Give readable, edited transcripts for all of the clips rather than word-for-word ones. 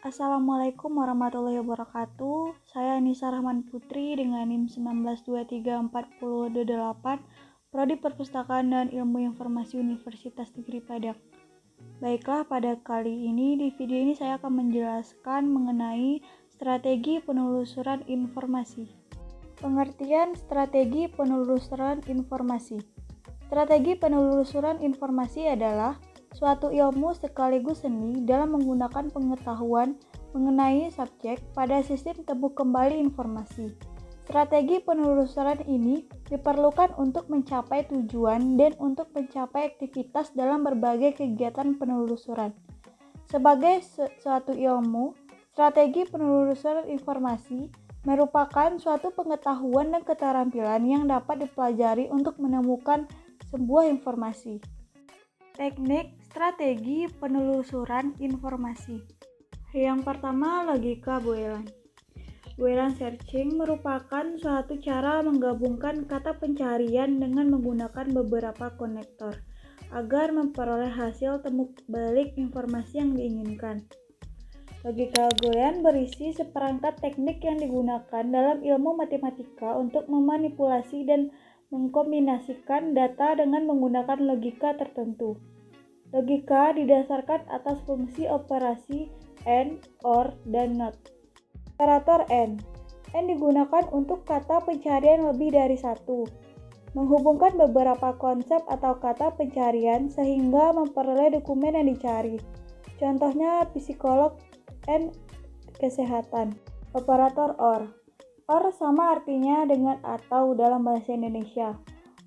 Assalamualaikum warahmatullahi wabarakatuh. Saya Nisa Rahman Putri dengan NIM 19234028, Prodi Perpustakaan dan Ilmu Informasi Universitas Negeri Padang. Baiklah, pada kali ini di video ini saya akan menjelaskan mengenai strategi penelusuran informasi. Pengertian strategi penelusuran informasi. Strategi penelusuran informasi adalah suatu ilmu sekaligus seni dalam menggunakan pengetahuan mengenai subjek pada sistem temu kembali informasi. Strategi penelusuran ini diperlukan untuk mencapai tujuan dan untuk mencapai aktivitas dalam berbagai kegiatan penelusuran. Sebagai suatu ilmu, strategi penelusuran informasi merupakan suatu pengetahuan dan keterampilan yang dapat dipelajari untuk menemukan sebuah informasi. Teknik strategi penelusuran informasi. Yang pertama, logika Boelan. Boelan searching merupakan suatu cara menggabungkan kata pencarian dengan menggunakan beberapa konektor agar memperoleh hasil temu balik informasi yang diinginkan. Logika Boelan berisi seperangkat teknik yang digunakan dalam ilmu matematika untuk memanipulasi dan mengkombinasikan data dengan menggunakan logika tertentu. Logika didasarkan atas fungsi operasi AND, OR, dan NOT. Operator AND digunakan untuk kata pencarian lebih dari satu, menghubungkan beberapa konsep atau kata pencarian sehingga memperoleh dokumen yang dicari. Contohnya psikolog and kesehatan. Operator OR sama artinya dengan atau dalam bahasa Indonesia.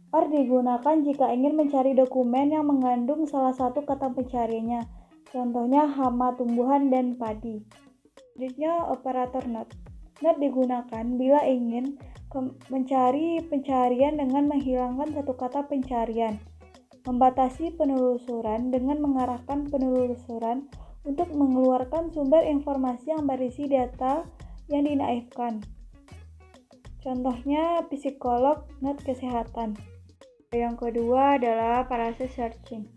OR digunakan jika ingin mencari dokumen yang mengandung salah satu kata pencariannya. Contohnya hama tumbuhan dan padi. Selanjutnya operator NOT. NOT digunakan bila ingin mencari pencarian dengan menghilangkan satu kata pencarian. Membatasi penelusuran dengan mengarahkan penelusuran untuk mengeluarkan sumber informasi yang berisi data yang dinaifkan. Contohnya psikolog, not kesehatan. Yang kedua adalah parase searching.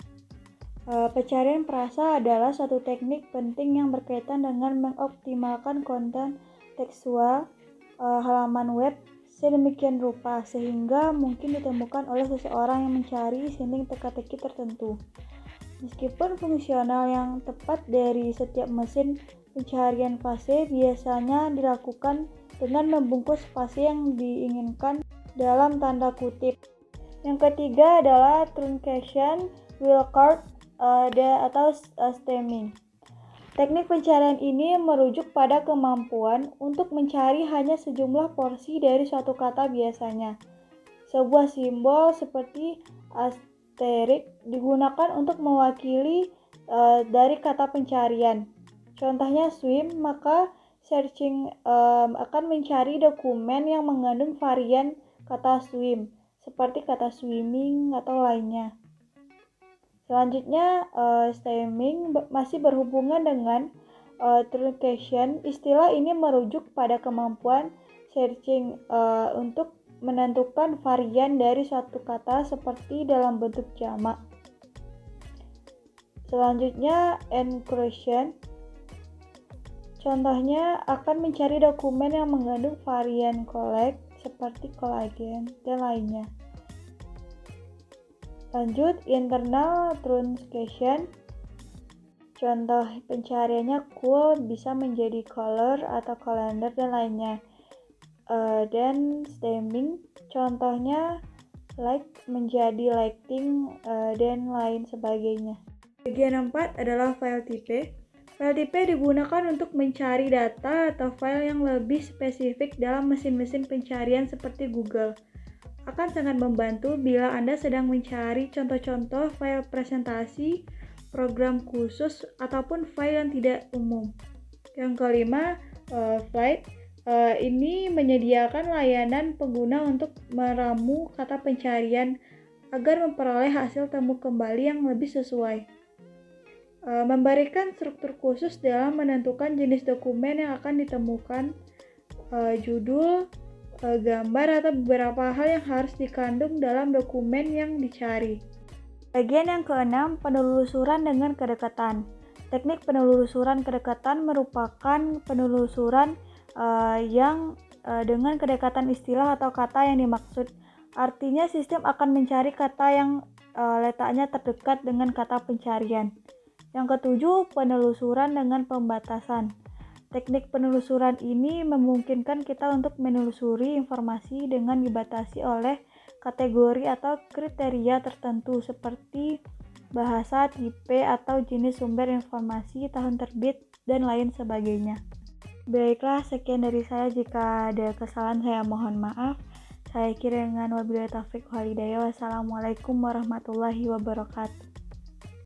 Pencarian perasa adalah satu teknik penting yang berkaitan dengan mengoptimalkan konten tekstual halaman web sedemikian rupa sehingga mungkin ditemukan oleh seseorang yang mencari setting teka-teki tertentu. Meskipun fungsional yang tepat dari setiap mesin pencarian fase biasanya dilakukan dengan membungkus fase yang diinginkan dalam tanda kutip. Yang ketiga adalah truncation, wildcard, atau stemming. Teknik pencarian ini merujuk pada kemampuan untuk mencari hanya sejumlah porsi dari suatu kata biasanya. Sebuah simbol seperti asterik digunakan untuk mewakili dari kata pencarian. Contohnya swim, maka searching akan mencari dokumen yang mengandung varian kata swim, seperti kata swimming atau lainnya. Selanjutnya, stemming masih berhubungan dengan truncation. Istilah ini merujuk pada kemampuan searching untuk menentukan varian dari suatu kata seperti dalam bentuk jamak. Selanjutnya, encryption. Contohnya akan mencari dokumen yang mengandung varian collect seperti kolagen dan lainnya. Lanjut, internal truncation. Contoh pencariannya cool bisa menjadi color atau calendar dan lainnya. Dan stemming, contohnya like menjadi lighting dan lain sebagainya. Bagian 4 adalah file type. File type digunakan untuk mencari data atau file yang lebih spesifik dalam mesin-mesin pencarian seperti Google. Akan sangat membantu bila Anda sedang mencari contoh-contoh file presentasi, program khusus, ataupun file yang tidak umum. Yang kelima, flight. Ini menyediakan layanan pengguna untuk meramu kata pencarian agar memperoleh hasil temu kembali yang lebih sesuai. Memberikan struktur khusus dalam menentukan jenis dokumen yang akan ditemukan, judul, gambar, atau beberapa hal yang harus dikandung dalam dokumen yang dicari. Bagian yang keenam, penelusuran dengan kedekatan. Teknik penelusuran kedekatan merupakan penelusuran yang dengan kedekatan istilah atau kata yang dimaksud. Artinya sistem akan mencari kata yang letaknya terdekat dengan kata pencarian. Yang ketujuh, penelusuran dengan pembatasan. Teknik penelusuran ini memungkinkan kita untuk menelusuri informasi dengan dibatasi oleh kategori atau kriteria tertentu seperti bahasa, tipe, atau jenis sumber informasi, tahun terbit, dan lain sebagainya. Baiklah, sekian dari saya. Jika ada kesalahan, saya mohon maaf. Saya akhiri dengan wabillahi taufiq wal hidayah. Wassalamualaikum warahmatullahi wabarakatuh.